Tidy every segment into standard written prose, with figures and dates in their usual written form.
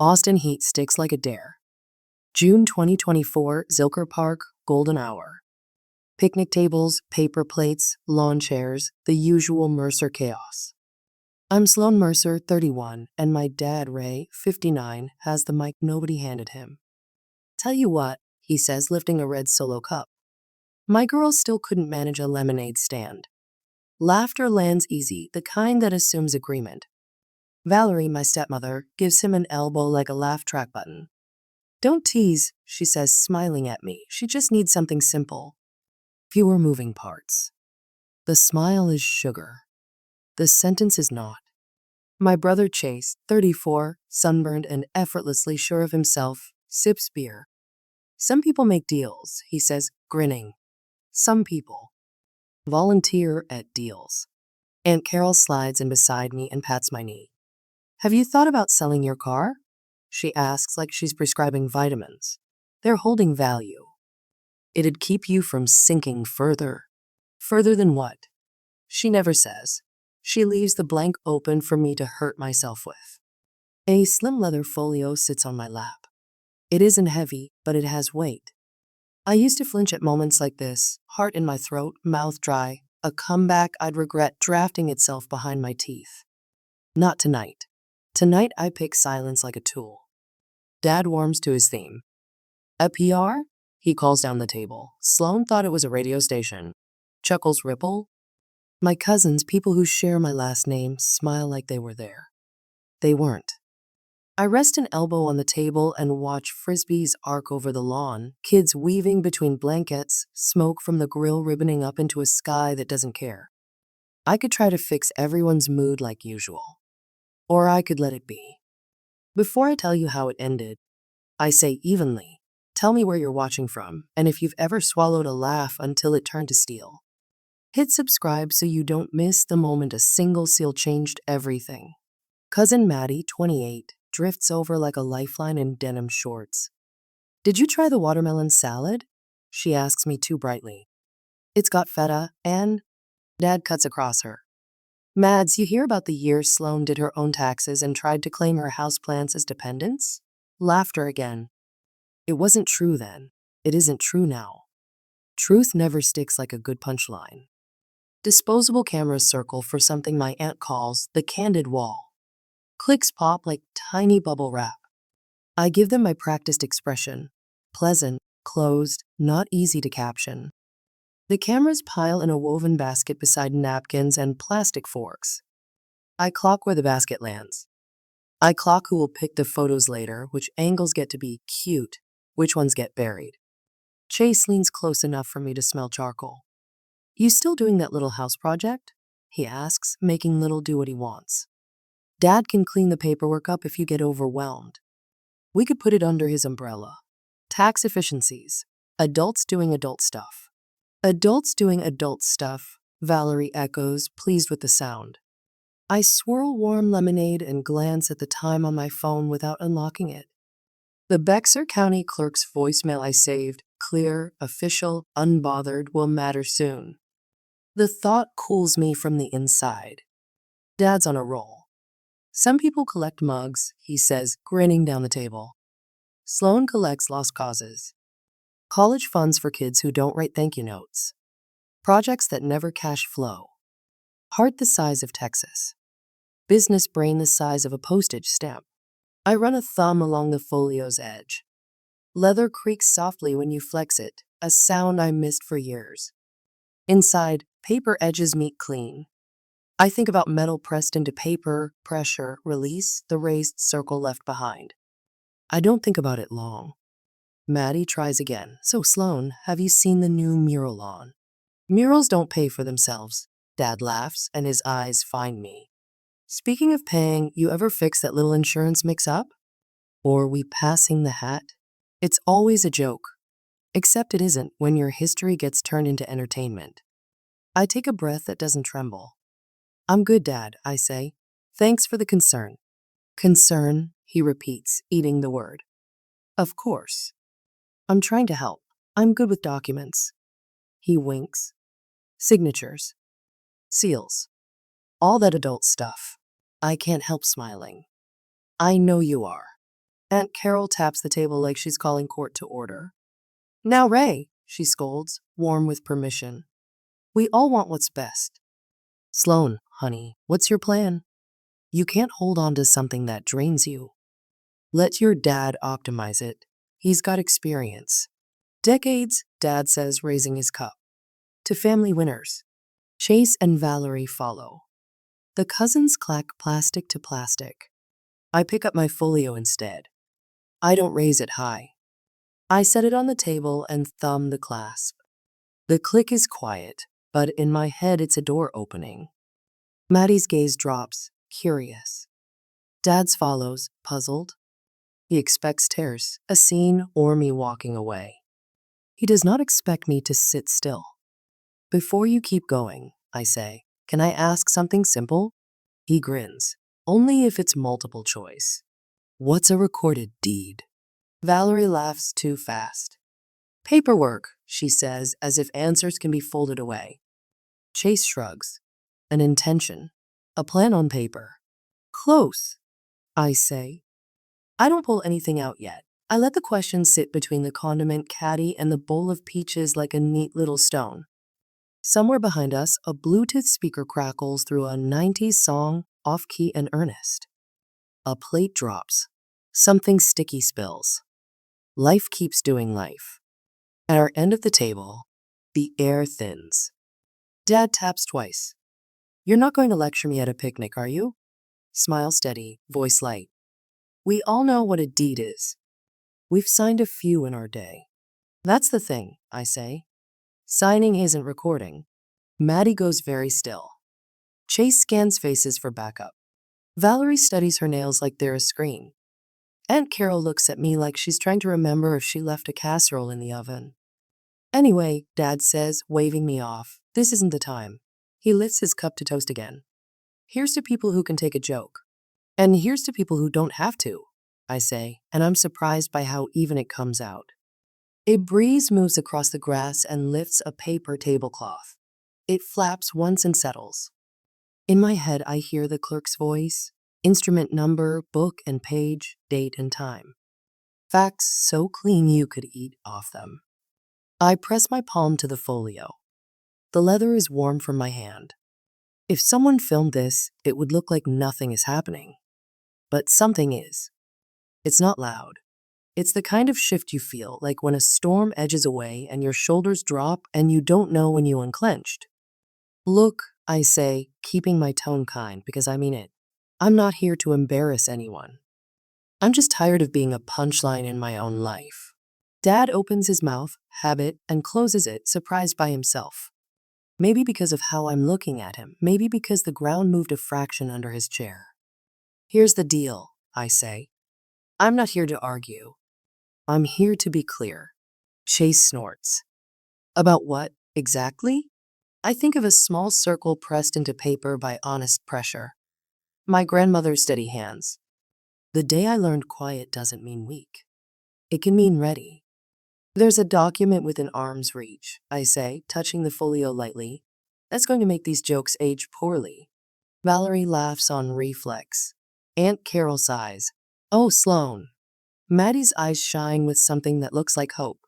Austin heat sticks like a dare. June 2024, Zilker Park, golden hour. Picnic tables, paper plates, lawn chairs, the usual Mercer chaos. I'm Sloan Mercer, 31, and my dad, Ray, 59, has the mic nobody handed him. Tell you what, he says, lifting a red Solo cup. My girls still couldn't manage a lemonade stand. Laughter lands easy, the kind that assumes agreement. Valerie, my stepmother, gives him an elbow like a laugh track button. Don't tease, she says, smiling at me. She just needs something simple. Fewer moving parts. The smile is sugar. The sentence is not. My brother Chase, 34, sunburned and effortlessly sure of himself, sips beer. Some people make deals, he says, grinning. Some people volunteer at deals. Aunt Carol slides in beside me and pats my knee. Have you thought about selling your car? She asks like she's prescribing vitamins. They're holding value. It'd keep you from sinking further. Further than what? She never says. She leaves the blank open for me to hurt myself with. A slim leather folio sits on my lap. It isn't heavy, but it has weight. I used to flinch at moments like this, heart in my throat, mouth dry, a comeback I'd regret drafting itself behind my teeth. Not tonight. Tonight I pick silence like a tool. Dad warms to his theme. A PR? He calls down the table. Sloan thought it was a radio station. Chuckles ripple. My cousins, people who share my last name, smile like they were there. They weren't. I rest an elbow on the table and watch frisbees arc over the lawn, kids weaving between blankets, smoke from the grill ribboning up into a sky that doesn't care. I could try to fix everyone's mood like usual. Or I could let it be. Before I tell you how it ended, I say evenly, tell me where you're watching from, and if you've ever swallowed a laugh until it turned to steel. Hit subscribe so you don't miss the moment a single seal changed everything. Cousin Maddie, 28, drifts over like a lifeline in denim shorts. Did you try the watermelon salad? She asks me too brightly. It's got feta and... Dad cuts across her. Mads, you hear about the year Sloan did her own taxes and tried to claim her houseplants as dependents? Laughter again. It wasn't true then. It isn't true now. Truth never sticks like a good punchline. Disposable cameras circle for something my aunt calls the candid wall. Clicks pop like tiny bubble wrap. I give them my practiced expression. Pleasant, closed, not easy to caption. The cameras pile in a woven basket beside napkins and plastic forks. I clock where the basket lands. I clock who will pick the photos later, which angles get to be cute, which ones get buried. Chase leans close enough for me to smell charcoal. You still doing that little house project? He asks, making Little do what he wants. Dad can clean the paperwork up if you get overwhelmed. We could put it under his umbrella. Tax efficiencies. Adults doing adult stuff. Adults doing adult stuff, Valerie echoes, pleased with the sound. I swirl warm lemonade and glance at the time on my phone without unlocking it. The Bexar County clerk's voicemail I saved, clear, official, unbothered, will matter soon. The thought cools me from the inside. Dad's on a roll. Some people collect mugs, he says, grinning down the table. Sloan collects lost causes. College funds for kids who don't write thank you notes. Projects that never cash flow. Heart the size of Texas. Business brain the size of a postage stamp. I run a thumb along the folio's edge. Leather creaks softly when you flex it, a sound I missed for years. Inside, paper edges meet clean. I think about metal pressed into paper, pressure, release, the raised circle left behind. I don't think about it long. Maddie tries again. So, Sloan, have you seen the new mural on? Murals don't pay for themselves. Dad laughs, and his eyes find me. Speaking of paying, you ever fix that little insurance mix-up? Or we passing the hat? It's always a joke. Except it isn't when your history gets turned into entertainment. I take a breath that doesn't tremble. I'm good, Dad, I say. Thanks for the concern. Concern, he repeats, eating the word. Of course. I'm trying to help. I'm good with documents. He winks. Signatures. Seals. All that adult stuff. I can't help smiling. I know you are. Aunt Carol taps the table like she's calling court to order. Now, Ray, she scolds, warm with permission. We all want what's best. Sloan, honey, what's your plan? You can't hold on to something that drains you. Let your dad optimize it. He's got experience. Decades, Dad says, raising his cup. To family winners. Chase and Valerie follow. The cousins clack plastic to plastic. I pick up my folio instead. I don't raise it high. I set it on the table and thumb the clasp. The click is quiet, but in my head it's a door opening. Maddie's gaze drops, curious. Dad's follows, puzzled. He expects tears, a scene, or me walking away. He does not expect me to sit still. Before you keep going, I say, can I ask something simple? He grins. Only if it's multiple choice. What's a recorded deed? Valerie laughs too fast. Paperwork, she says, as if answers can be folded away. Chase shrugs. An intention. A plan on paper. Close, I say. I don't pull anything out yet. I let the question sit between the condiment caddy and the bowl of peaches like a neat little stone. Somewhere behind us, a Bluetooth speaker crackles through a 90s song, off-key and earnest. A plate drops. Something sticky spills. Life keeps doing life. At our end of the table, the air thins. Dad taps twice. You're not going to lecture me at a picnic, are you? Smile steady, voice light. We all know what a deed is. We've signed a few in our day. That's the thing, I say. Signing isn't recording. Maddie goes very still. Chase scans faces for backup. Valerie studies her nails like they're a screen. Aunt Carol looks at me like she's trying to remember if she left a casserole in the oven. Anyway, Dad says, waving me off, this isn't the time. He lifts his cup to toast again. Here's to people who can take a joke. And here's to people who don't have to, I say, and I'm surprised by how even it comes out. A breeze moves across the grass and lifts a paper tablecloth. It flaps once and settles. In my head, I hear the clerk's voice, instrument number, book and page, date and time. Facts so clean you could eat off them. I press my palm to the folio. The leather is warm from my hand. If someone filmed this, it would look like nothing is happening. But something is. It's not loud. It's the kind of shift you feel, like when a storm edges away and your shoulders drop and you don't know when you unclenched. Look, I say, keeping my tone kind because I mean it. I'm not here to embarrass anyone. I'm just tired of being a punchline in my own life. Dad opens his mouth, habit, and closes it, surprised by himself. Maybe because of how I'm looking at him, maybe because the ground moved a fraction under his chair. Here's the deal, I say. I'm not here to argue. I'm here to be clear. Chase snorts. About what, exactly? I think of a small circle pressed into paper by honest pressure. My grandmother's steady hands. The day I learned quiet doesn't mean weak. It can mean ready. There's a document within arm's reach, I say, touching the folio lightly. That's going to make these jokes age poorly. Valerie laughs on reflex. Aunt Carol sighs. Oh, Sloan. Maddie's eyes shine with something that looks like hope.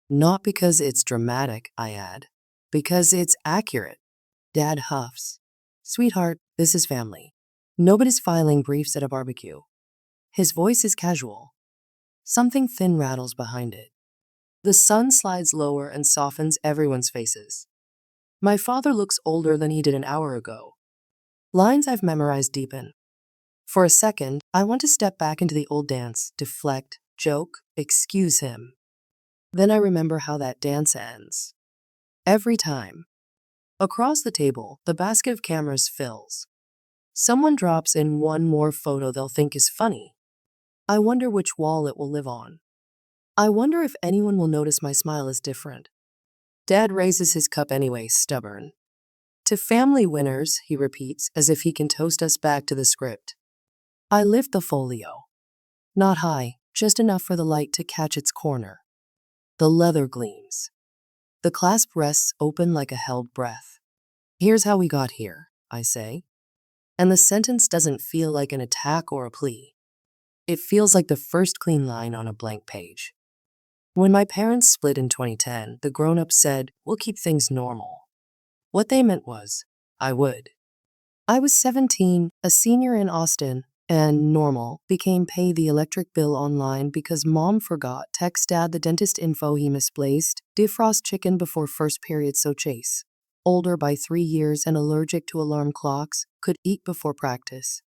Not because it's dramatic, I add. Because it's accurate. Dad huffs. Sweetheart, this is family. Nobody's filing briefs at a barbecue. His voice is casual. Something thin rattles behind it. The sun slides lower and softens everyone's faces. My father looks older than he did an hour ago. Lines I've memorized deepen. For a second, I want to step back into the old dance, deflect, joke, excuse him. Then I remember how that dance ends. Every time. Across the table, the basket of cameras fills. Someone drops in one more photo they'll think is funny. I wonder which wall it will live on. I wonder if anyone will notice my smile is different. Dad raises his cup anyway, stubborn. To family winners, he repeats, as if he can toast us back to the script. I lift the folio. Not high, just enough for the light to catch its corner. The leather gleams. The clasp rests open like a held breath. Here's how we got here, I say. And the sentence doesn't feel like an attack or a plea. It feels like the first clean line on a blank page. When my parents split in 2010, the grown-ups said, "We'll keep things normal." What they meant was, I would. I was 17, a senior in Austin, and normal became pay the electric bill online because mom forgot, text dad the dentist info he misplaced, defrost chicken before first period so Chase, older by 3 years and allergic to alarm clocks, could eat before practice.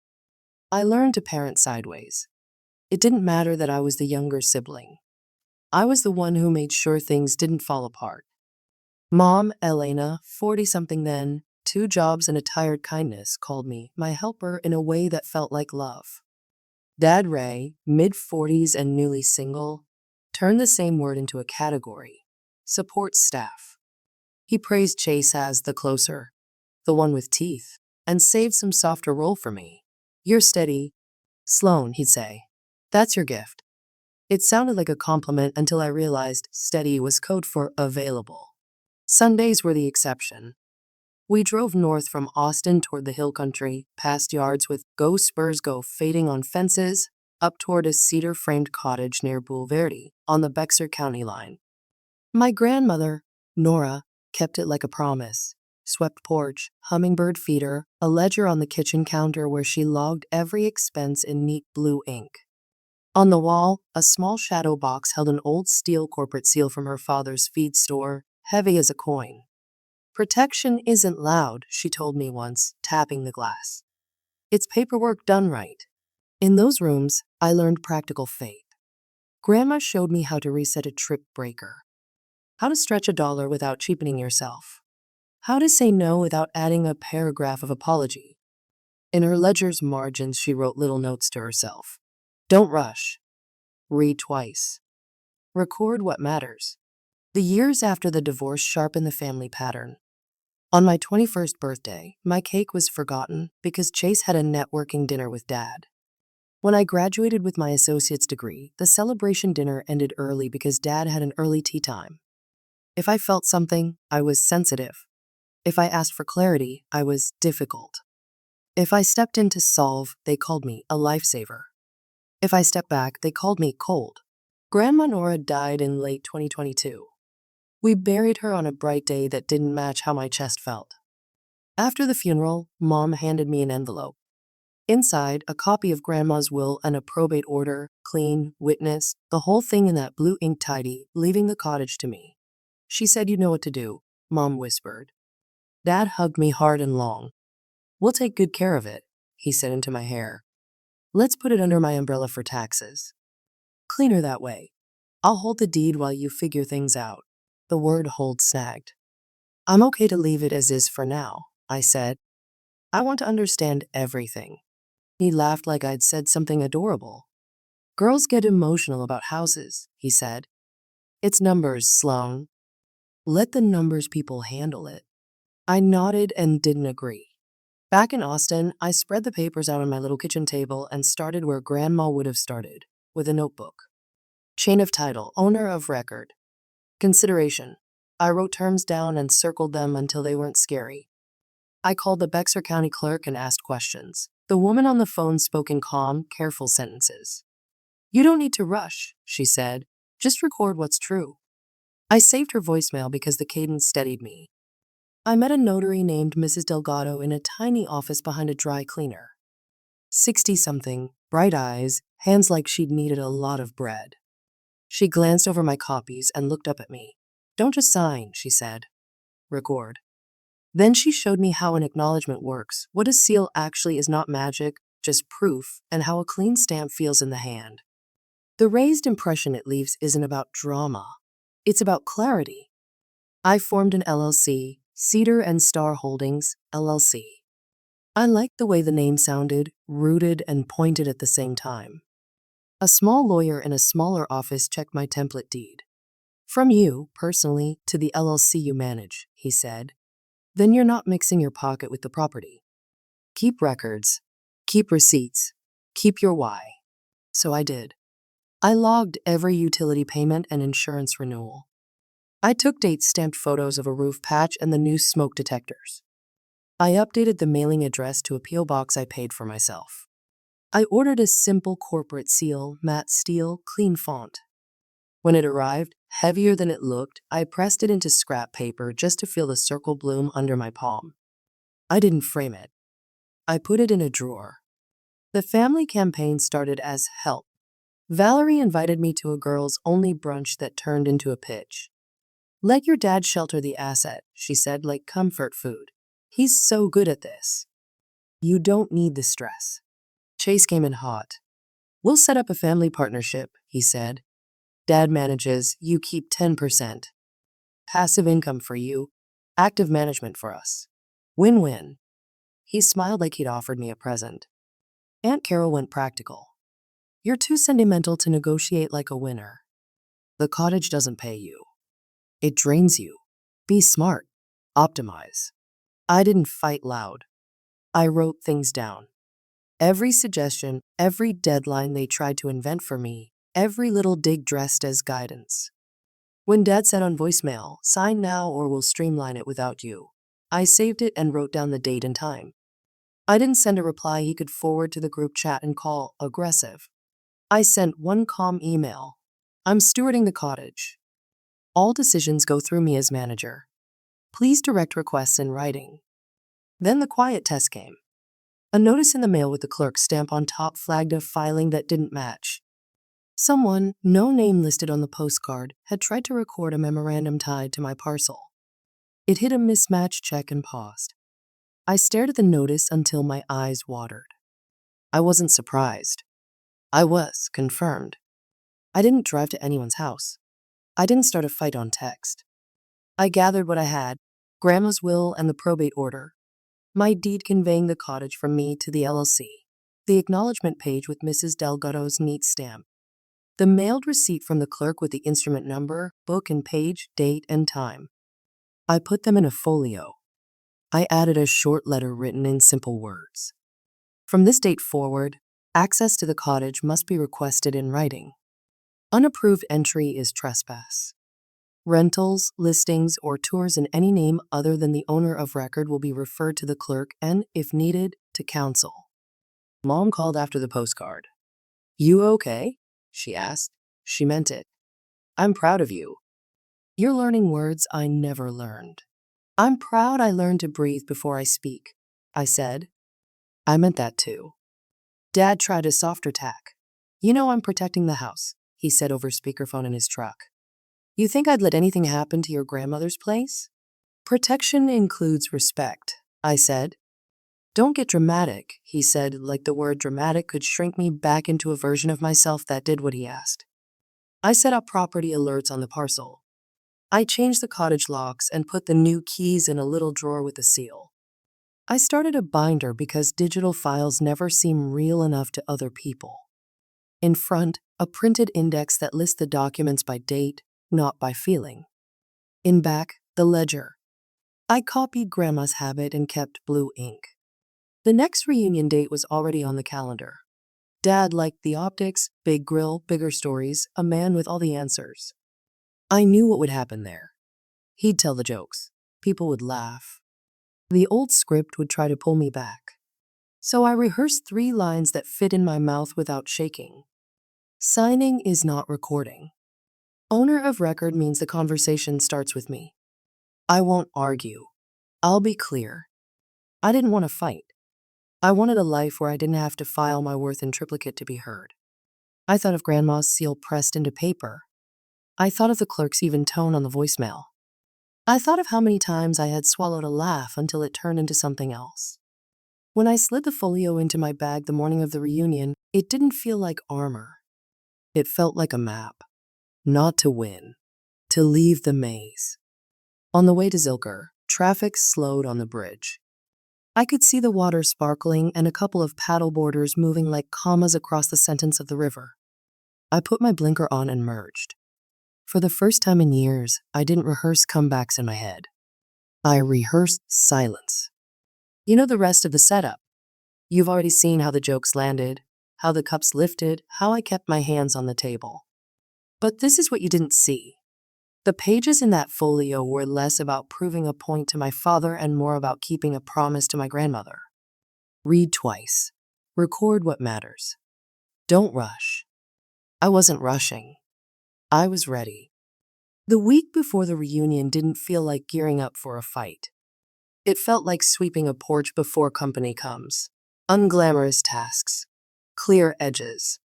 I learned to parent sideways. It didn't matter that I was the younger sibling. I was the one who made sure things didn't fall apart. Mom, Elena, 40-something then, 2 jobs and a tired kindness, called me my helper in a way that felt like love. Dad Ray, mid-40s and newly single, turned the same word into a category: support staff. He praised Chase as the closer, the one with teeth, and saved some softer role for me. "You're steady, Sloan," he'd say. "That's your gift." It sounded like a compliment until I realized steady was code for available. Sundays were the exception. We drove north from Austin toward the hill country, past yards with "Go Spurs Go" fading on fences, up toward a cedar-framed cottage near Bulverde on the Bexar County line. My grandmother, Nora, kept it like a promise. Swept porch, hummingbird feeder, a ledger on the kitchen counter where she logged every expense in neat blue ink. On the wall, a small shadow box held an old steel corporate seal from her father's feed store, heavy as a coin. "Protection isn't loud," she told me once, tapping the glass. "It's paperwork done right." In those rooms, I learned practical faith. Grandma showed me how to reset a trip breaker, how to stretch $1 without cheapening yourself, how to say no without adding a paragraph of apology. In her ledger's margins, she wrote little notes to herself. "Don't rush. Read twice. Record what matters." The years after the divorce sharpened the family pattern. On my 21st birthday, my cake was forgotten because Chase had a networking dinner with Dad. When I graduated with my associate's degree, the celebration dinner ended early because Dad had an early tea time. If I felt something, I was sensitive. If I asked for clarity, I was difficult. If I stepped in to solve, they called me a lifesaver. If I stepped back, they called me cold. Grandma Nora died in late 2022. We buried her on a bright day that didn't match how my chest felt. After the funeral, Mom handed me an envelope. Inside, a copy of Grandma's will and a probate order, clean, witness, the whole thing in that blue ink tidy, leaving the cottage to me. She said, "You know what to do," Mom whispered. Dad hugged me hard and long. "We'll take good care of it," he said into my hair. "Let's put it under my umbrella for taxes. Cleaner that way. I'll hold the deed while you figure things out." The word "hold" snagged. "I'm okay to leave it as is for now," I said. "I want to understand everything." He laughed like I'd said something adorable. "Girls get emotional about houses," he said. "It's numbers, Sloan. Let the numbers people handle it." I nodded and didn't agree. Back in Austin, I spread the papers out on my little kitchen table and started where Grandma would have started, with a notebook. Chain of title, owner of record. Consideration. I wrote terms down and circled them until they weren't scary. I called the Bexar County clerk and asked questions. The woman on the phone spoke in calm, careful sentences. "You don't need to rush," she said. "Just record what's true." I saved her voicemail because the cadence steadied me. I met a notary named Mrs. Delgado in a tiny office behind a dry cleaner. 60-something, bright eyes, hands like she'd kneaded a lot of bread. She glanced over my copies and looked up at me. "Don't just sign," she said. "Record." Then she showed me how an acknowledgement works, what a seal actually is not magic, just proof, and how a clean stamp feels in the hand. The raised impression it leaves isn't about drama. It's about clarity. I formed an LLC, Cedar and Star Holdings, LLC. I liked the way the name sounded, rooted and pointed at the same time. A small lawyer in a smaller office checked my template deed. "From you, personally, to the LLC you manage," he said. "Then you're not mixing your pocket with the property. Keep records. Keep receipts. Keep your why." So I did. I logged every utility payment and insurance renewal. I took date-stamped photos of a roof patch and the new smoke detectors. I updated the mailing address to a P.O. box I paid for myself. I ordered a simple corporate seal, matte steel, clean font. When it arrived, heavier than it looked, I pressed it into scrap paper just to feel the circle bloom under my palm. I didn't frame it. I put it in a drawer. The family campaign started as help. Valerie invited me to a girls-only brunch that turned into a pitch. Let your dad shelter the asset, she said, like comfort food. He's so good at this. You don't need the stress. Chase came in hot. We'll set up a family partnership, he said. Dad manages, you keep 10%. Passive income for you, active management for us. Win-win. He smiled like he'd offered me a present. Aunt Carol went practical. You're too sentimental to negotiate like a winner. The cottage doesn't pay you. It drains you. Be smart. Optimize. I didn't fight loud. I wrote things down. Every suggestion, every deadline they tried to invent for me, every little dig dressed as guidance. When Dad said on voicemail, sign now or we'll streamline it without you, I saved it and wrote down the date and time. I didn't send a reply he could forward to the group chat and call aggressive. I sent one calm email. I'm stewarding the cottage. All decisions go through me as manager. Please direct requests in writing. Then the quiet test came. A notice in the mail with the clerk's stamp on top flagged a filing that didn't match. Someone, no name listed on the postcard, had tried to record a memorandum tied to my parcel. It hit a mismatch check and paused. I stared at the notice until my eyes watered. I wasn't surprised. I was confirmed. I didn't drive to anyone's house. I didn't start a fight on text. I gathered what I had, Grandma's will and the probate order, my deed conveying the cottage from me to the LLC, the acknowledgement page with Mrs. Delgado's neat stamp, the mailed receipt from the clerk with the instrument number, book and page, date and time. I put them in a folio. I added a short letter written in simple words. From this date forward, access to the cottage must be requested in writing. Unapproved entry is trespass. Rentals, listings, or tours in any name other than the owner of record will be referred to the clerk and, if needed, to counsel. Mom called after the postcard. You okay? She asked. She meant it. I'm proud of you. You're learning words I never learned. I'm proud I learned to breathe before I speak, I said. I meant that too. Dad tried a softer tack. You know I'm protecting the house, he said over speakerphone in his truck. You think I'd let anything happen to your grandmother's place? Protection includes respect, I said. Don't get dramatic, he said, like the word dramatic could shrink me back into a version of myself that did what he asked. I set up property alerts on the parcel. I changed the cottage locks and put the new keys in a little drawer with a seal. I started a binder because digital files never seem real enough to other people. In front, a printed index that lists the documents by date, not by feeling. In back, the ledger. I copied Grandma's habit and kept blue ink. The next reunion date was already on the calendar. Dad liked the optics, big grill, bigger stories, a man with all the answers. I knew what would happen there. He'd tell the jokes. People would laugh. The old script would try to pull me back. So I rehearsed 3 lines that fit in my mouth without shaking. Signing is not recording. Owner of record means the conversation starts with me. I won't argue. I'll be clear. I didn't want to fight. I wanted a life where I didn't have to file my worth in triplicate to be heard. I thought of Grandma's seal pressed into paper. I thought of the clerk's even tone on the voicemail. I thought of how many times I had swallowed a laugh until it turned into something else. When I slid the folio into my bag the morning of the reunion, it didn't feel like armor. It felt like a map. Not to win, to leave the maze. On the way to Zilker, traffic slowed on the bridge. I could see the water sparkling and a couple of paddleboarders moving like commas across the sentence of the river. I put my blinker on and merged. For the first time in years, I didn't rehearse comebacks in my head. I rehearsed silence. You know the rest of the setup. You've already seen how the jokes landed, how the cups lifted, how I kept my hands on the table. But this is what you didn't see. The pages in that folio were less about proving a point to my father and more about keeping a promise to my grandmother. Read twice. Record what matters. Don't rush. I wasn't rushing. I was ready. The week before the reunion didn't feel like gearing up for a fight. It felt like sweeping a porch before company comes. Unglamorous tasks. Clear edges.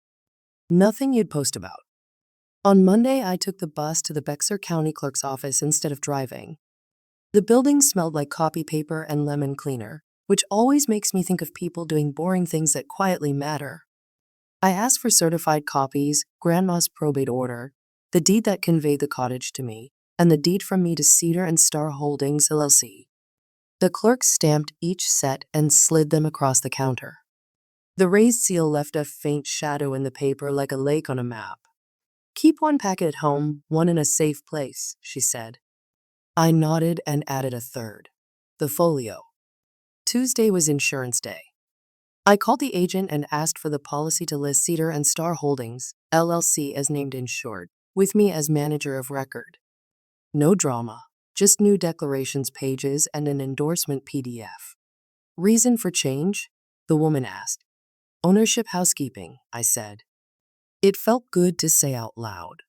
Nothing you'd post about. On Monday, I took the bus to the Bexar County Clerk's office instead of driving. The building smelled like copy paper and lemon cleaner, which always makes me think of people doing boring things that quietly matter. I asked for certified copies, Grandma's probate order, the deed that conveyed the cottage to me, and the deed from me to Cedar and Star Holdings, LLC. The clerk stamped each set and slid them across the counter. The raised seal left a faint shadow in the paper like a lake on a map. "Keep one packet at home, one in a safe place," she said. I nodded and added a third. The folio. Tuesday was insurance day. I called the agent and asked for the policy to list Cedar and Star Holdings, LLC as named insured, with me as manager of record. No drama, just new declarations pages and an endorsement PDF. Reason for change? The woman asked. Ownership housekeeping, I said. It felt good to say out loud.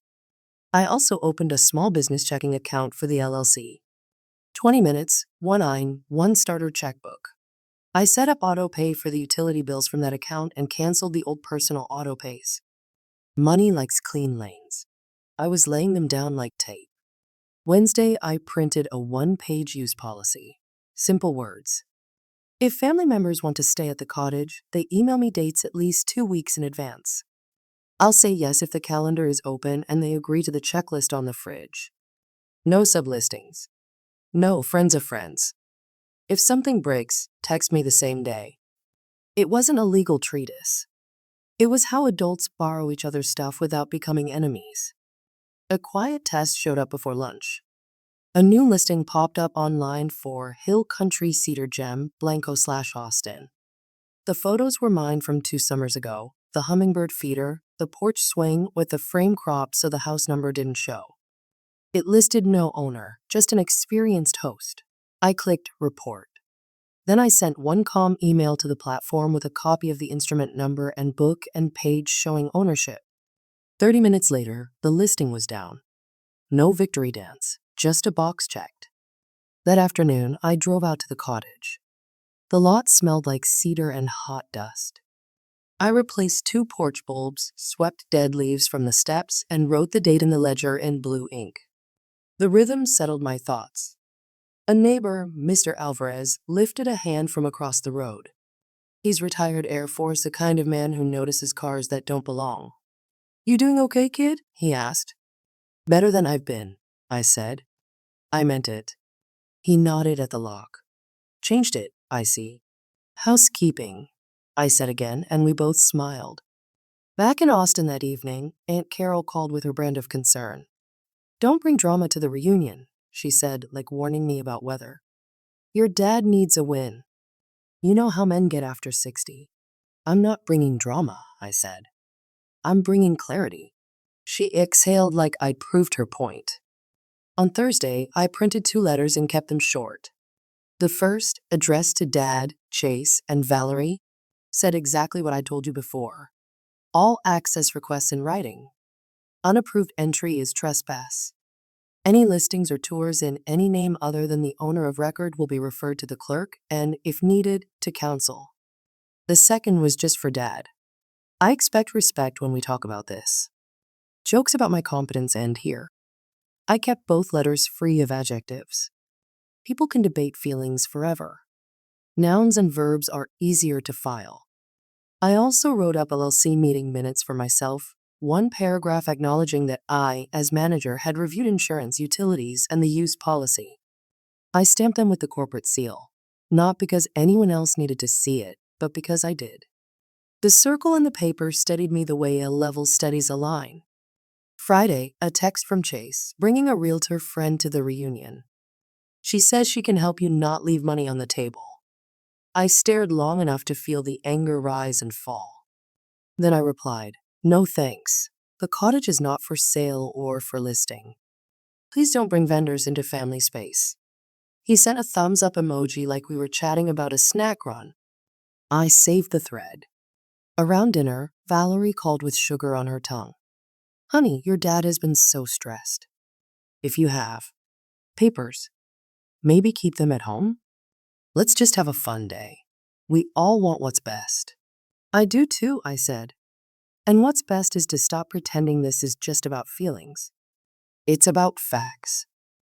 I also opened a small business checking account for the LLC. 20 minutes, one IN, one starter checkbook. I set up auto pay for the utility bills from that account and canceled the old personal auto pays. Money likes clean lanes. I was laying them down like tape. Wednesday, I printed a one-page use policy. Simple words. If family members want to stay at the cottage, they email me dates at least 2 weeks in advance. I'll say yes if the calendar is open and they agree to the checklist on the fridge. No sublistings. No friends of friends. If something breaks, text me the same day. It wasn't a legal treatise. It was how adults borrow each other's stuff without becoming enemies. A quiet test showed up before lunch. A new listing popped up online for Hill Country Cedar Gem, Blanco/Austin. The photos were mine from 2 summers ago, the hummingbird feeder, the porch swing with the frame cropped so the house number didn't show. It listed no owner, just an experienced host. I clicked report. Then I sent one calm email to the platform with a copy of the instrument number and book and page showing ownership. 30 minutes later, the listing was down. No victory dance, just a box checked. That afternoon, I drove out to the cottage. The lot smelled like cedar and hot dust. I replaced 2 porch bulbs, swept dead leaves from the steps, and wrote the date in the ledger in blue ink. The rhythm settled my thoughts. A neighbor, Mr. Alvarez, lifted a hand from across the road. He's retired Air Force, the kind of man who notices cars that don't belong. "You doing okay, kid?" he asked. "Better than I've been," I said. I meant it. He nodded at the lock. "Changed it, I see." "Housekeeping," I said again, and we both smiled. Back in Austin that evening, Aunt Carol called with her brand of concern. "Don't bring drama to the reunion," she said, like warning me about weather. "Your dad needs a win. You know how men get after 60. "I'm not bringing drama," I said. "I'm bringing clarity." She exhaled like I'd proved her point. On Thursday, I printed 2 letters and kept them short. The first, addressed to Dad, Chase, and Valerie, said exactly what I told you before. All access requests in writing. Unapproved entry is trespass. Any listings or tours in any name other than the owner of record will be referred to the clerk and, if needed, to counsel. The second was just for Dad. I expect respect when we talk about this. Jokes about my competence end here. I kept both letters free of adjectives. People can debate feelings forever. Nouns and verbs are easier to file. I also wrote up LLC meeting minutes for myself, 1 paragraph acknowledging that I, as manager, had reviewed insurance, utilities, and the use policy. I stamped them with the corporate seal, not because anyone else needed to see it, but because I did. The circle in the paper steadied me the way a level steadies a line. Friday, a text from Chase, bringing a realtor friend to the reunion. She says she can help you not leave money on the table. I stared long enough to feel the anger rise and fall. Then I replied, "No thanks. The cottage is not for sale or for listing. Please don't bring vendors into family space." He sent a thumbs up emoji like we were chatting about a snack run. I saved the thread. Around dinner, Valerie called with sugar on her tongue. Honey, your dad has been so stressed. If you have papers, maybe keep them at home? Let's just have a fun day. We all want what's best. I do too, I said. And what's best is to stop pretending this is just about feelings. It's about facts.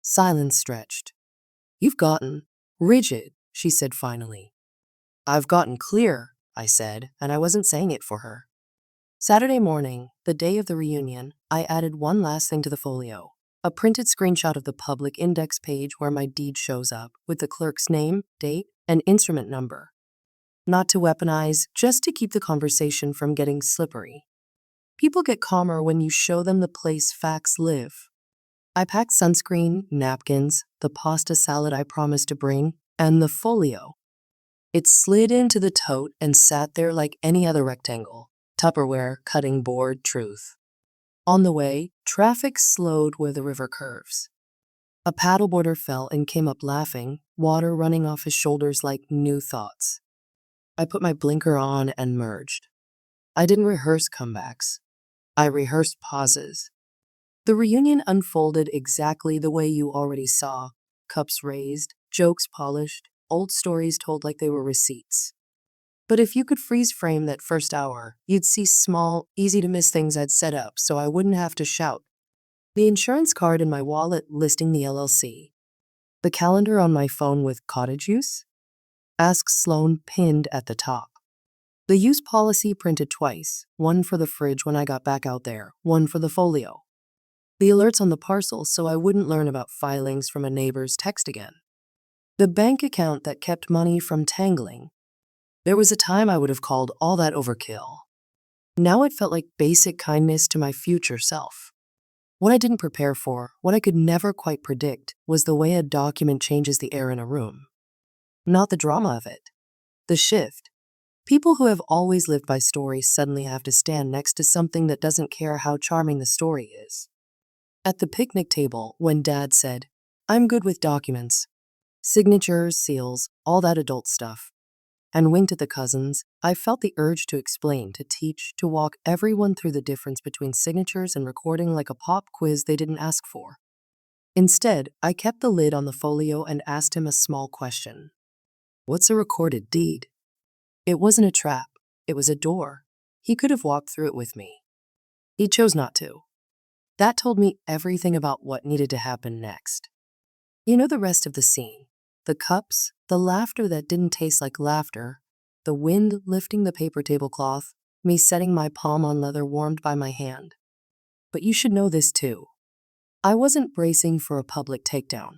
Silence stretched. You've gotten rigid, she said finally. I've gotten clear, I said, and I wasn't saying it for her. Saturday morning, the day of the reunion, I added one last thing to the folio. A printed screenshot of the public index page where my deed shows up, with the clerk's name, date, and instrument number. Not to weaponize, just to keep the conversation from getting slippery. People get calmer when you show them the place facts live. I packed sunscreen, napkins, the pasta salad I promised to bring, and the folio. It slid into the tote and sat there like any other rectangle. Tupperware, cutting board, truth. On the way, traffic slowed where the river curves. A paddleboarder fell and came up laughing, water running off his shoulders like new thoughts. I put my blinker on and merged. I didn't rehearse comebacks. I rehearsed pauses. The reunion unfolded exactly the way you already saw. Cups raised, jokes polished, old stories told like they were receipts. But if you could freeze frame that first hour, you'd see small, easy-to-miss things I'd set up so I wouldn't have to shout. The insurance card in my wallet listing the LLC. The calendar on my phone with cottage use? Ask Sloan pinned at the top. The use policy printed twice, one for the fridge when I got back out there, one for the folio. The alerts on the parcel so I wouldn't learn about filings from a neighbor's text again. The bank account that kept money from tangling. There was a time I would have called all that overkill. Now it felt like basic kindness to my future self. What I didn't prepare for, what I could never quite predict, was the way a document changes the air in a room. Not the drama of it. The shift. People who have always lived by stories suddenly have to stand next to something that doesn't care how charming the story is. At the picnic table, when Dad said, "I'm good with documents, signatures, seals, all that adult stuff," and winked at the cousins, I felt the urge to explain, to teach, to walk everyone through the difference between signatures and recording like a pop quiz they didn't ask for. Instead, I kept the lid on the folio and asked him a small question. What's a recorded deed? It wasn't a trap. It was a door. He could have walked through it with me. He chose not to. That told me everything about what needed to happen next. You know the rest of the scene. The cups, the laughter that didn't taste like laughter, the wind lifting the paper tablecloth, me setting my palm on leather warmed by my hand. But you should know this too. I wasn't bracing for a public takedown.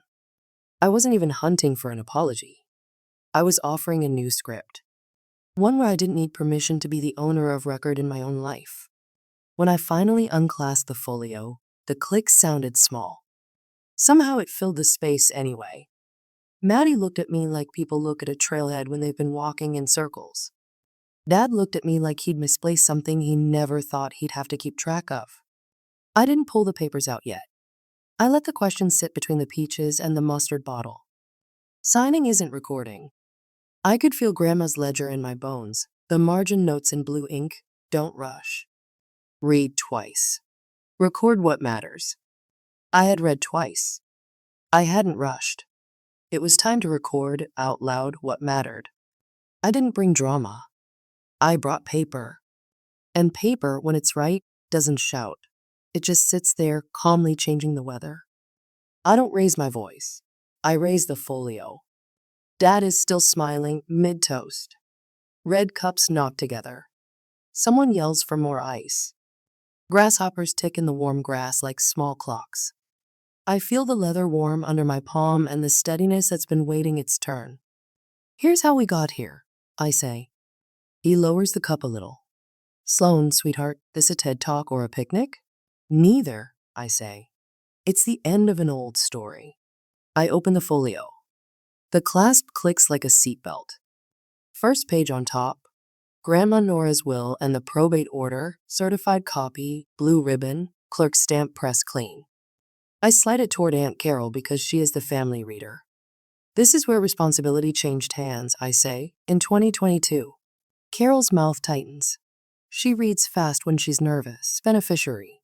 I wasn't even hunting for an apology. I was offering a new script. One where I didn't need permission to be the owner of record in my own life. When I finally unclasped the folio, the click sounded small. Somehow it filled the space anyway. Maddie looked at me like people look at a trailhead when they've been walking in circles. Dad looked at me like he'd misplaced something he never thought he'd have to keep track of. I didn't pull the papers out yet. I let the question sit between the peaches and the mustard bottle. Signing isn't recording. I could feel Grandma's ledger in my bones, the margin notes in blue ink. Don't rush. Read twice. Record what matters. I had read twice. I hadn't rushed. It was time to record out loud what mattered. I didn't bring drama. I brought paper. And paper, when it's right, doesn't shout. It just sits there, calmly changing the weather. I don't raise my voice. I raise the folio. Dad is still smiling, mid-toast. Red cups knock together. Someone yells for more ice. Grasshoppers tick in the warm grass like small clocks. I feel the leather warm under my palm and the steadiness that's been waiting its turn. Here's how we got here, I say. He lowers the cup a little. Sloan, sweetheart, this a TED Talk or a picnic? Neither, I say. It's the end of an old story. I open the folio. The clasp clicks like a seatbelt. First page on top, Grandma Nora's will and the probate order, certified copy, blue ribbon, clerk stamp press clean. I slide it toward Aunt Carol because she is the family reader. This is where responsibility changed hands, I say, in 2022. Carol's mouth tightens. She reads fast when she's nervous. Beneficiary.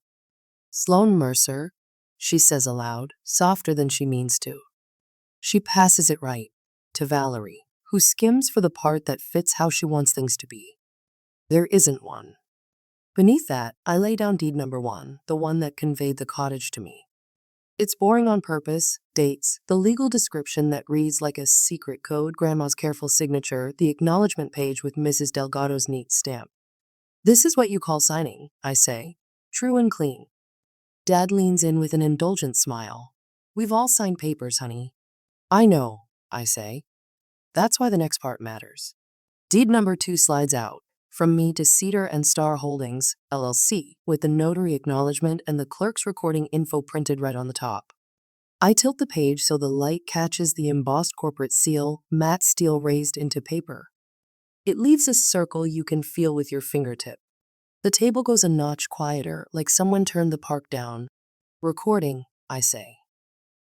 Sloane Mercer, she says aloud, softer than she means to. She passes it right to Valerie, who skims for the part that fits how she wants things to be. There isn't one. Beneath that, I lay down deed number 1, the one that conveyed the cottage to me. It's boring on purpose, dates, the legal description that reads like a secret code, Grandma's careful signature, the acknowledgement page with Mrs. Delgado's neat stamp. This is what you call signing, I say. True and clean. Dad leans in with an indulgent smile. We've all signed papers, honey. I know, I say. That's why the next part matters. Deed number 2 slides out, from me to Cedar and Star Holdings, LLC, with the notary acknowledgement and the clerk's recording info printed right on the top. I tilt the page so the light catches the embossed corporate seal, matte steel raised into paper. It leaves a circle you can feel with your fingertip. The table goes a notch quieter, like someone turned the park down. Recording, I say.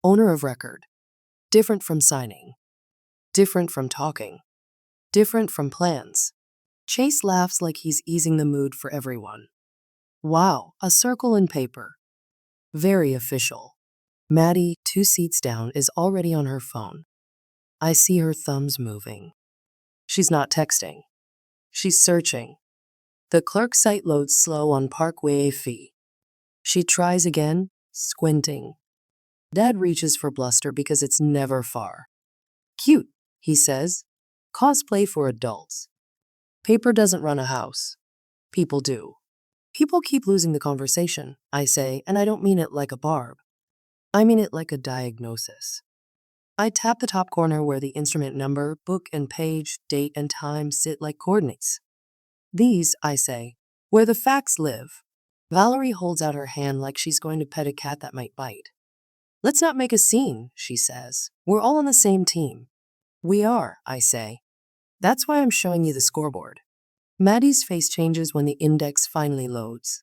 Owner of record. Different from signing. Different from talking. Different from plans. Chase laughs like he's easing the mood for everyone. Wow, a circle in paper. Very official. Maddie, 2 seats down, is already on her phone. I see her thumbs moving. She's not texting. She's searching. The clerk's site loads slow on Parkway fee. She tries again, squinting. Dad reaches for bluster because it's never far. Cute, he says. Cosplay for adults. Paper doesn't run a house. People do. People keep losing the conversation, I say, and I don't mean it like a barb. I mean it like a diagnosis. I tap the top corner where the instrument number, book and page, date and time sit like coordinates. These, I say, where the facts live. Valerie holds out her hand like she's going to pet a cat that might bite. Let's not make a scene, she says. We're all on the same team. We are, I say. That's why I'm showing you the scoreboard. Maddie's face changes when the index finally loads.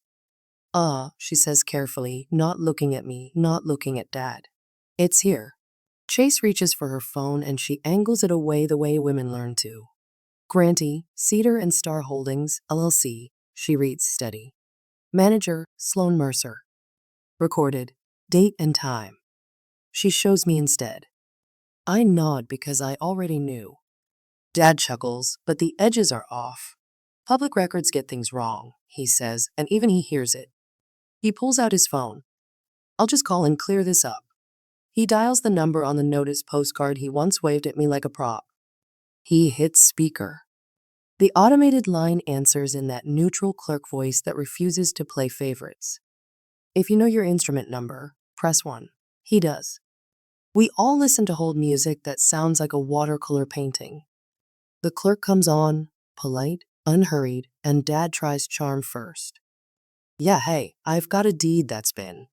She says carefully, not looking at me, not looking at Dad. It's here. Chase reaches for her phone and she angles it away the way women learn to. Grantee, Cedar and Star Holdings, LLC, she reads steady. Manager, Sloane Mercer. Recorded, date and time. She shows me instead. I nod because I already knew. Dad chuckles, but the edges are off. Public records get things wrong, he says, and even he hears it. He pulls out his phone. I'll just call and clear this up. He dials the number on the notice postcard he once waved at me like a prop. He hits speaker. The automated line answers in that neutral clerk voice that refuses to play favorites. If you know your instrument number, press 1. He does. We all listen to hold music that sounds like a watercolor painting. The clerk comes on, polite, unhurried, and Dad tries charm first. Yeah, hey, I've got a deed that's been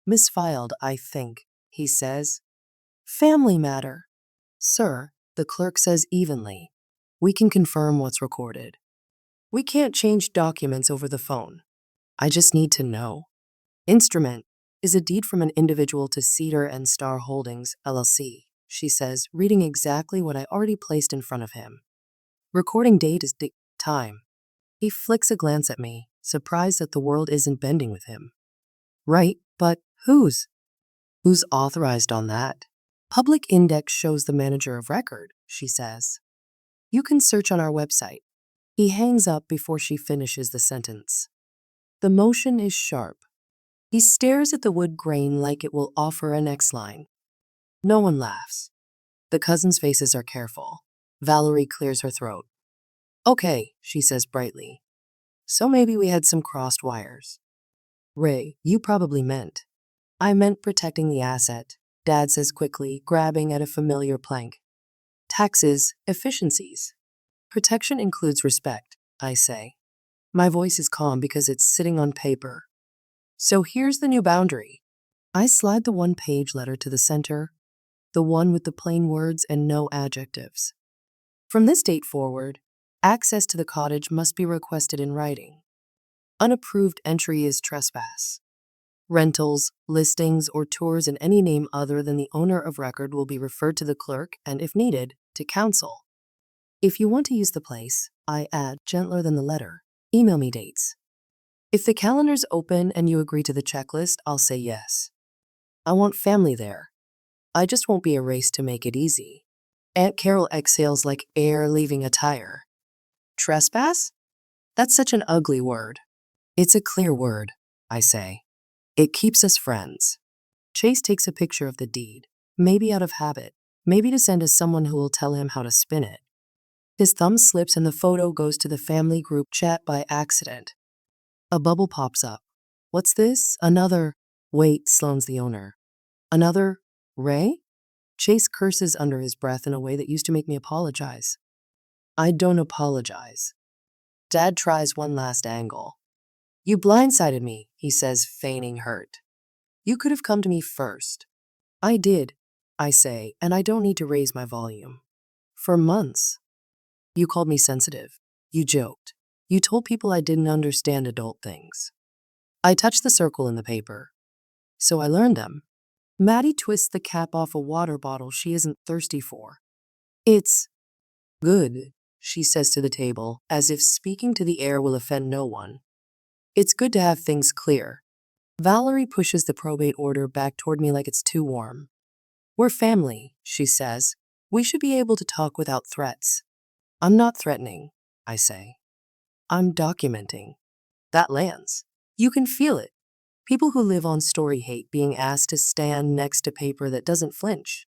misfiled, I think, he says. Family matter. Sir, the clerk says evenly. We can confirm what's recorded. We can't change documents over the phone. I just need to know. Instrument is a deed from an individual to Cedar and Star Holdings, LLC, she says, reading exactly what I already placed in front of him. Recording date is time. He flicks a glance at me, surprised that the world isn't bending with him. Right, but whose? Who's authorized on that? Public index shows the manager of record, she says. You can search on our website. He hangs up before she finishes the sentence. The motion is sharp. He stares at the wood grain like it will offer a next line. No one laughs. The cousins' faces are careful. Valerie clears her throat. Okay, she says brightly. So maybe we had some crossed wires. Ray, you probably meant. I meant protecting the asset, Dad says quickly, grabbing at a familiar plank. Taxes, efficiencies. Protection includes respect, I say. My voice is calm because it's sitting on paper. So here's the new boundary. I slide the one-page letter to the center, the one with the plain words and no adjectives. From this date forward, access to the cottage must be requested in writing. Unapproved entry is trespass. Rentals, listings, or tours in any name other than the owner of record will be referred to the clerk and, if needed, to counsel. If you want to use the place, I add, gentler than the letter, Email me dates. If the calendar's open and you agree to the checklist, I'll say yes. I want family there. I just won't be erased to make it easy. Aunt Carol exhales like air leaving a tire. Trespass? That's such an ugly word. It's a clear word, I say. It keeps us friends. Chase takes a picture of the deed, maybe out of habit, maybe to send to someone who will tell him how to spin it. His thumb slips and the photo goes to the family group chat by accident. A bubble pops up. What's this? Another. Wait, Sloane's the owner. Another. Ray? Chase curses under his breath in a way that used to make me apologize. I don't apologize. Dad tries one last angle. You blindsided me, he says, feigning hurt. You could have come to me first. I did, I say, and I don't need to raise my volume. For months. You called me sensitive. You joked. You told people I didn't understand adult things. I touched the circle in the paper. So I learned them. Maddie twists the cap off a water bottle she isn't thirsty for. It's good, she says to the table, as if speaking to the air will offend no one. It's good to have things clear. Valerie pushes the probate order back toward me like it's too warm. We're family, she says. We should be able to talk without threats. I'm not threatening, I say. I'm documenting. That lands. You can feel it. People who live on story hate being asked to stand next to paper that doesn't flinch.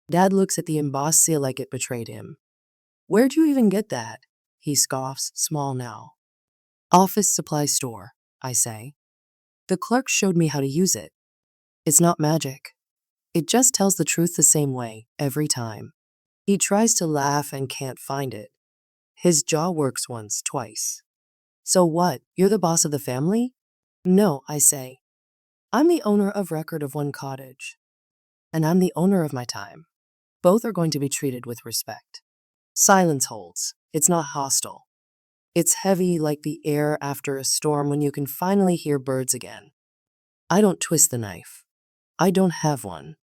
Dad looks at the embossed seal like it betrayed him. Where'd you even get that? He scoffs, small now. Office supply store, I say. The clerk showed me how to use it. It's not magic. It just tells the truth the same way, every time. He tries to laugh and can't find it. His jaw works once, twice. So what? You're the boss of the family? No, I say. I'm the owner of record of one cottage. And I'm the owner of my time. Both are going to be treated with respect. Silence holds. It's not hostile. It's heavy like the air after a storm when you can finally hear birds again. I don't twist the knife. I don't have one.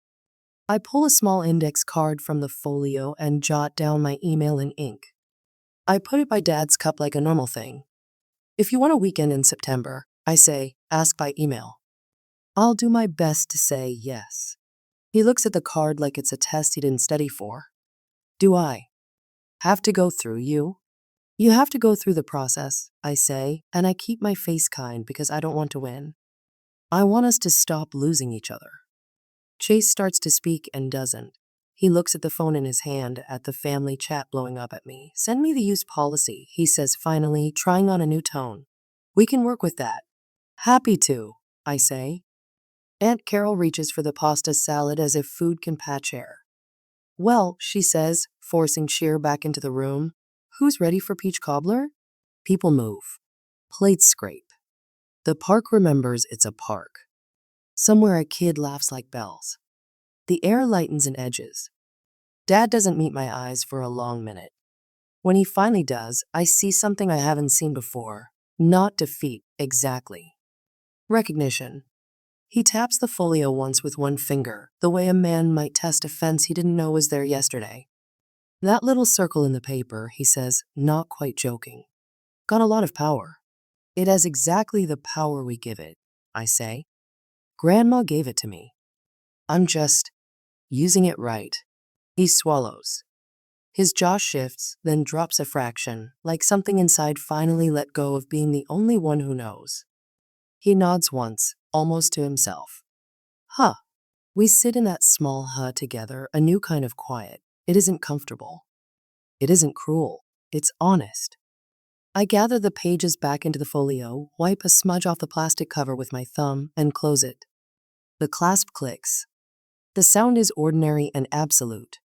I pull a small index card from the folio and jot down my email in ink. I put it by Dad's cup like a normal thing. If you want a weekend in September, I say, ask by email. I'll do my best to say yes. He looks at the card like it's a test he didn't study for. Do I have to go through you? You have to go through the process, I say, and I keep my face kind because I don't want to win. I want us to stop losing each other. Chase starts to speak and doesn't. He looks at the phone in his hand at the family chat blowing up at me. Send me the use policy, he says finally, trying on a new tone. We can work with that. Happy to, I say. Aunt Carol reaches for the pasta salad as if food can patch air. Well, she says, forcing cheer back into the room. Who's ready for peach cobbler? People move. Plates scrape. The park remembers it's a park. Somewhere a kid laughs like bells. The air lightens and edges. Dad doesn't meet my eyes for a long minute. When he finally does, I see something I haven't seen before. Not defeat, exactly. Recognition. He taps the folio once with one finger, the way a man might test a fence he didn't know was there yesterday. That little circle in the paper, he says, not quite joking. Got a lot of power. It has exactly the power we give it, I say. Grandma gave it to me. I'm just using it right. He swallows. His jaw shifts, then drops a fraction, like something inside finally let go of being the only one who knows. He nods once, almost to himself. Huh. We sit in that small hut together, a new kind of quiet. It isn't comfortable. It isn't cruel. It's honest. I gather the pages back into the folio, wipe a smudge off the plastic cover with my thumb, and close it. The clasp clicks. The sound is ordinary and absolute.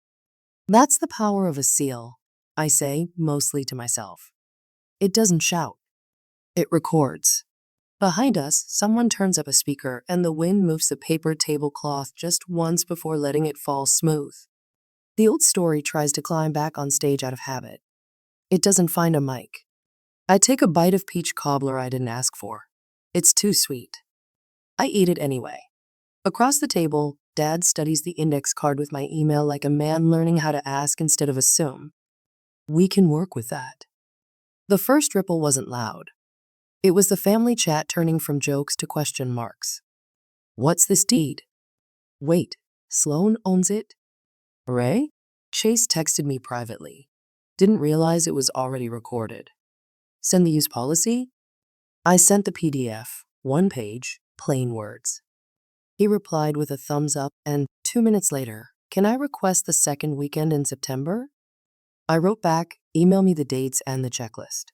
That's the power of a seal, I say, mostly to myself. It doesn't shout. It records. Behind us, someone turns up a speaker and the wind moves the paper tablecloth just once before letting it fall smooth. The old story tries to climb back on stage out of habit. It doesn't find a mic. I take a bite of peach cobbler I didn't ask for. It's too sweet. I eat it anyway. Across the table, Dad studies the index card with my email like a man learning how to ask instead of assume. We can work with that. The first ripple wasn't loud. It was the family chat turning from jokes to question marks. What's this deed? Wait, Sloan owns it? Ray? Chase texted me privately. Didn't realize it was already recorded. Send the use policy? I sent the PDF, 1 page, plain words. He replied with a thumbs up, and 2 minutes later, can I request the second weekend in September? I wrote back, email me the dates and the checklist.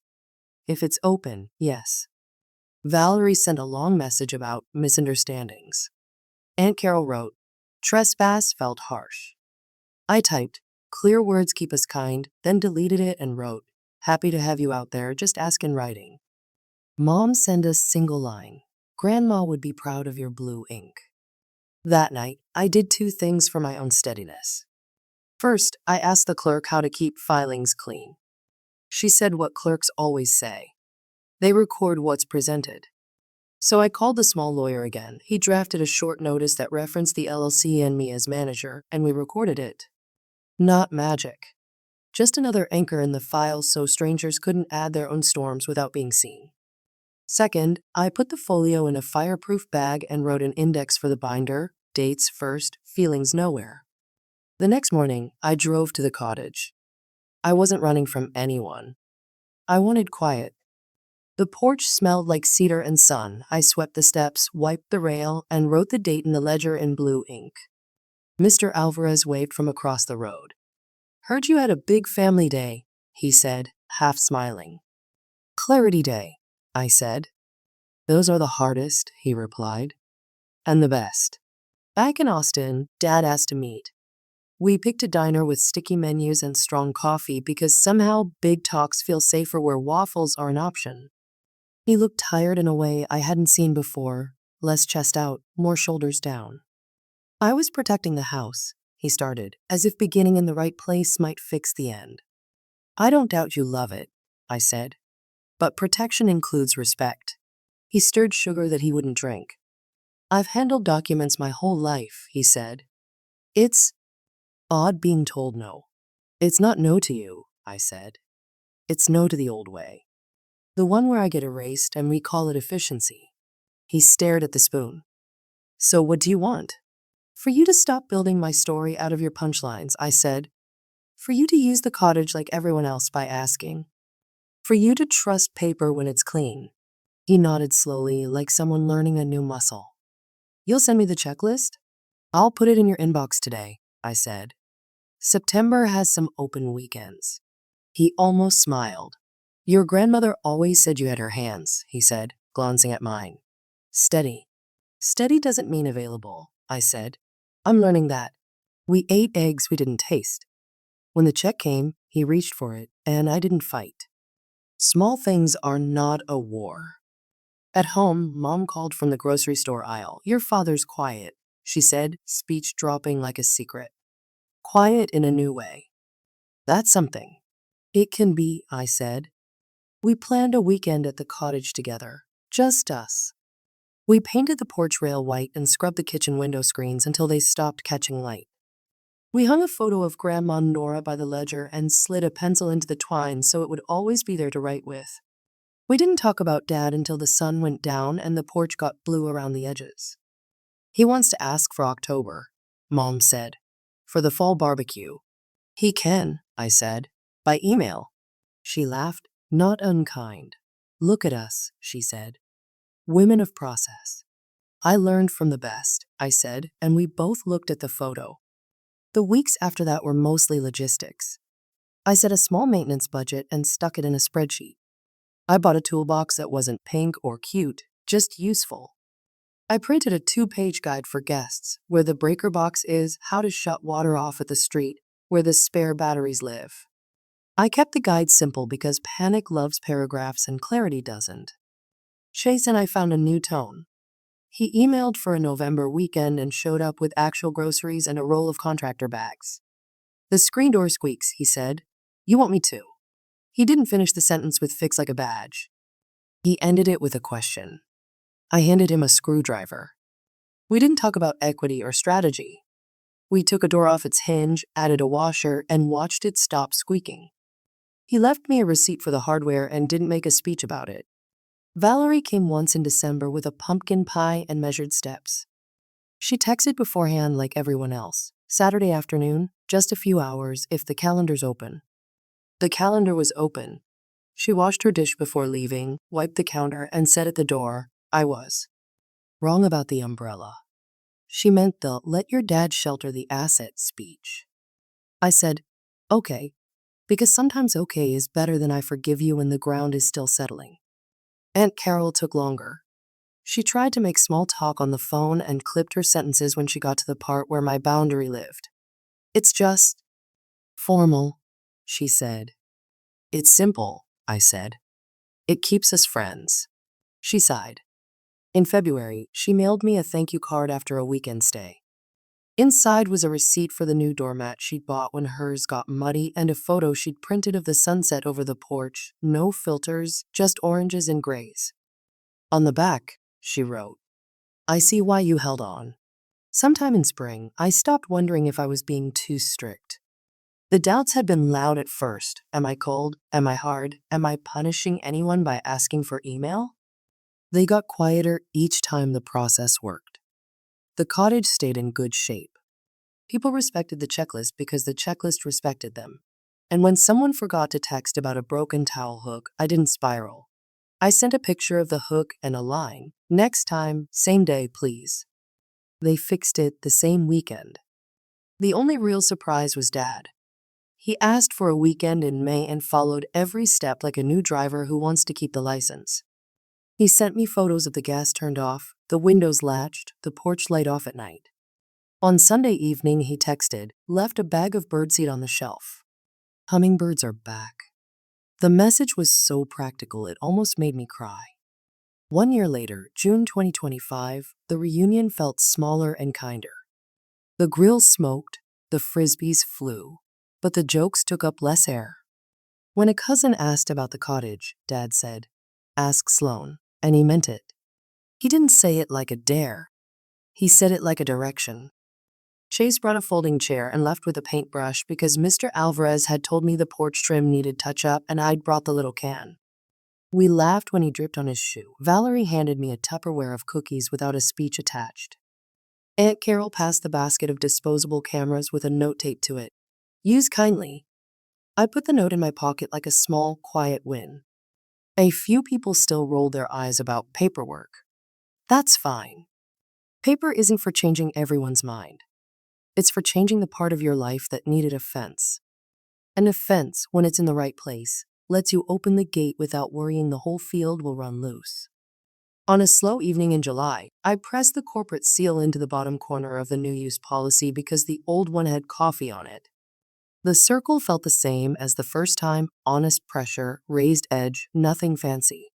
If it's open, yes. Valerie sent a long message about misunderstandings. Aunt Carol wrote, trespass felt harsh. I typed, clear words keep us kind, then deleted it and wrote, happy to have you out there, just ask in writing. Mom sent a single line, Grandma would be proud of your blue ink. That night, I did 2 things for my own steadiness. First, I asked the clerk how to keep filings clean. She said what clerks always say. They record what's presented. So I called the small lawyer again. He drafted a short notice that referenced the LLC and me as manager, and we recorded it. Not magic. Just another anchor in the file so strangers couldn't add their own storms without being seen. Second, I put the folio in a fireproof bag and wrote an index for the binder, dates first, feelings nowhere. The next morning, I drove to the cottage. I wasn't running from anyone. I wanted quiet. The porch smelled like cedar and sun. I swept the steps, wiped the rail, and wrote the date in the ledger in blue ink. Mr. Alvarez waved from across the road. Heard you had a big family day, he said, half smiling. Clarity Day, I said. Those are the hardest, he replied. And the best. Back in Austin, Dad asked to meet. We picked a diner with sticky menus and strong coffee because somehow big talks feel safer where waffles are an option. He looked tired in a way I hadn't seen before, less chest out, more shoulders down. I was protecting the house, he started, as if beginning in the right place might fix the end. I don't doubt you love it, I said. But protection includes respect. He stirred sugar that he wouldn't drink. I've handled documents my whole life, he said. It's odd being told no. It's not no to you, I said. It's no to the old way. The one where I get erased and we call it efficiency. He stared at the spoon. So what do you want? For you to stop building my story out of your punchlines, I said. For you to use the cottage like everyone else by asking. For you to trust paper when it's clean. He nodded slowly, like someone learning a new muscle. You'll send me the checklist? I'll put it in your inbox today, I said. September has some open weekends. He almost smiled. Your grandmother always said you had her hands, he said, glancing at mine. Steady. Steady doesn't mean available, I said. I'm learning that. We ate eggs we didn't taste. When the check came, he reached for it, and I didn't fight. Small things are not a war. At home, Mom called from the grocery store aisle. Your father's quiet, she said, speech dropping like a secret. Quiet in a new way. That's something. It can be, I said. We planned a weekend at the cottage together. Just us. We painted the porch rail white and scrubbed the kitchen window screens until they stopped catching light. We hung a photo of Grandma Nora by the ledger and slid a pencil into the twine so it would always be there to write with. We didn't talk about Dad until the sun went down and the porch got blue around the edges. He wants to ask for October, Mom said, for the fall barbecue. He can, I said, by email. She laughed, not unkind. Look at us, she said. Women of process. I learned from the best, I said, and we both looked at the photo. The weeks after that were mostly logistics. I set a small maintenance budget and stuck it in a spreadsheet. I bought a toolbox that wasn't pink or cute, just useful. I printed a 2-page guide for guests, where the breaker box is, how to shut water off at the street, where the spare batteries live. I kept the guide simple because panic loves paragraphs and clarity doesn't. Chase and I found a new tone. He emailed for a November weekend and showed up with actual groceries and a roll of contractor bags. The screen door squeaks, he said. You want me to? He didn't finish the sentence with fix like a badge. He ended it with a question. I handed him a screwdriver. We didn't talk about equity or strategy. We took a door off its hinge, added a washer, and watched it stop squeaking. He left me a receipt for the hardware and didn't make a speech about it. Valerie came once in December with a pumpkin pie and measured steps. She texted beforehand like everyone else. Saturday afternoon, just a few hours if the calendar's open. The calendar was open. She washed her dish before leaving, wiped the counter, and said at the door, I was wrong about the umbrella. She meant the let your dad shelter the asset speech. I said, okay, because sometimes okay is better than I forgive you when the ground is still settling. Aunt Carol took longer. She tried to make small talk on the phone and clipped her sentences when she got to the part where my boundary lived. It's just formal, she said. It's simple, I said. It keeps us friends. She sighed. In February, she mailed me a thank you card after a weekend stay. Inside was a receipt for the new doormat she'd bought when hers got muddy and a photo she'd printed of the sunset over the porch, no filters, just oranges and grays. On the back, she wrote, I see why you held on. Sometime in spring, I stopped wondering if I was being too strict. The doubts had been loud at first. Am I cold? Am I hard? Am I punishing anyone by asking for email? They got quieter each time the process worked. The cottage stayed in good shape. People respected the checklist because the checklist respected them. And when someone forgot to text about a broken towel hook, I didn't spiral. I sent a picture of the hook and a line. Next time, same day, please. They fixed it the same weekend. The only real surprise was Dad. He asked for a weekend in May and followed every step like a new driver who wants to keep the license. He sent me photos of the gas turned off, the windows latched, the porch light off at night. On Sunday evening, he texted, left a bag of birdseed on the shelf. Hummingbirds are back. The message was so practical it almost made me cry. 1 year later, June 2025, the reunion felt smaller and kinder. The grill smoked, the frisbees flew, but the jokes took up less air. When a cousin asked about the cottage, Dad said, ask Sloan, and he meant it. He didn't say it like a dare. He said it like a direction. Chase brought a folding chair and left with a paintbrush because Mr. Alvarez had told me the porch trim needed touch-up and I'd brought the little can. We laughed when he dripped on his shoe. Valerie handed me a Tupperware of cookies without a speech attached. Aunt Carol passed the basket of disposable cameras with a note taped to it. Use kindly. I put the note in my pocket like a small, quiet win. A few people still rolled their eyes about paperwork. That's fine. Paper isn't for changing everyone's mind. It's for changing the part of your life that needed a fence. And a fence, when it's in the right place, lets you open the gate without worrying the whole field will run loose. On a slow evening in July, I pressed the corporate seal into the bottom corner of the new use policy because the old one had coffee on it. The circle felt the same as the first time, honest pressure, raised edge, nothing fancy.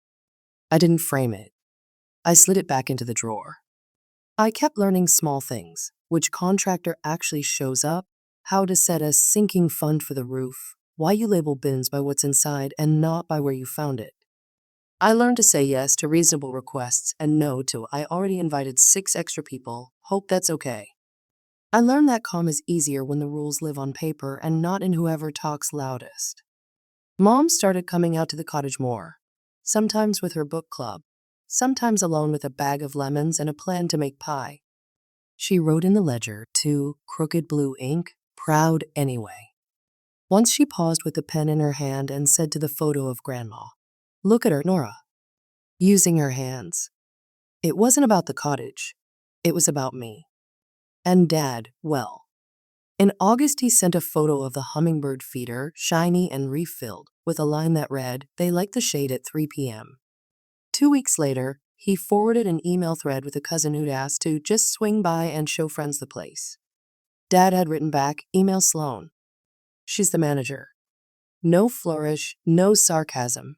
I didn't frame it. I slid it back into the drawer. I kept learning small things, which contractor actually shows up, how to set a sinking fund for the roof, why you label bins by what's inside and not by where you found it. I learned to say yes to reasonable requests and no to I already invited 6 extra people, hope that's okay. I learned that calm is easier when the rules live on paper and not in whoever talks loudest. Mom started coming out to the cottage more, sometimes with her book club, sometimes alone with a bag of lemons and a plan to make pie. She wrote in the ledger, to crooked blue ink, proud anyway. Once she paused with the pen in her hand and said to the photo of Grandma, look at her, Nora. Using her hands. It wasn't about the cottage. It was about me. And Dad, well. In August, he sent a photo of the hummingbird feeder, shiny and refilled, with a line that read, they like the shade at 3 p.m. 2 weeks later, he forwarded an email thread with a cousin who'd asked to just swing by and show friends the place. Dad had written back, email Sloan. She's the manager. No flourish, no sarcasm.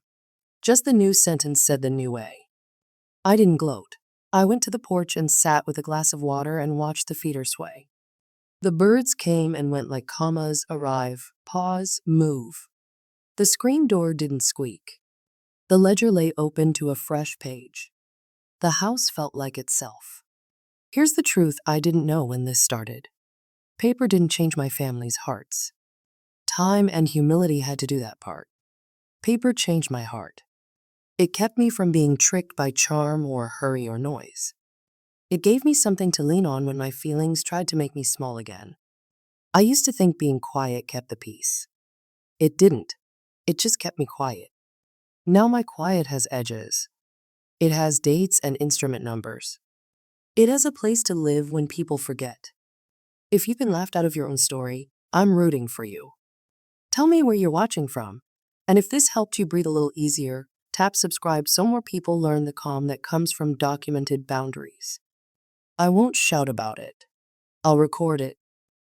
Just the new sentence said the new way. I didn't gloat. I went to the porch and sat with a glass of water and watched the feeder sway. The birds came and went like commas, arrive, pause, move. The screen door didn't squeak. The ledger lay open to a fresh page. The house felt like itself. Here's the truth I didn't know when this started. Paper didn't change my family's hearts. Time and humility had to do that part. Paper changed my heart. It kept me from being tricked by charm or hurry or noise. It gave me something to lean on when my feelings tried to make me small again. I used to think being quiet kept the peace. It didn't. It just kept me quiet. Now my quiet has edges. It has dates and instrument numbers. It has a place to live when people forget. If you've been laughed out of your own story, I'm rooting for you. Tell me where you're watching from. And if this helped you breathe a little easier, tap subscribe so more people learn the calm that comes from documented boundaries. I won't shout about it. I'll record it,